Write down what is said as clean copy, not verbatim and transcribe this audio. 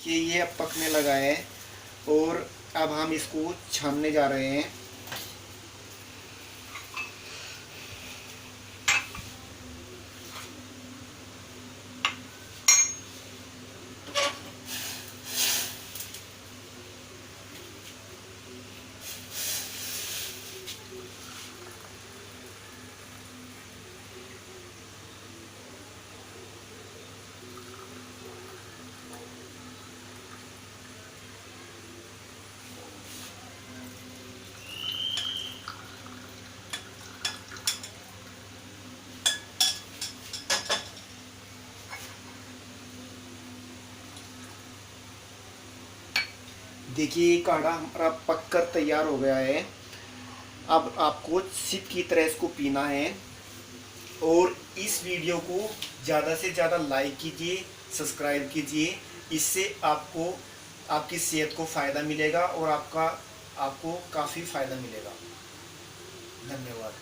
देखिए ये अब पकने लगा है और अब हम इसको छानने जा रहे हैं। देखिए ये काढ़ा हमारा पककर तैयार हो गया है। अब आपको सिप की तरह इसको पीना है और इस वीडियो को ज़्यादा से ज़्यादा लाइक कीजिए, सब्सक्राइब कीजिए। इससे आपको आपकी सेहत को फ़ायदा मिलेगा और आपको काफ़ी फ़ायदा मिलेगा। धन्यवाद।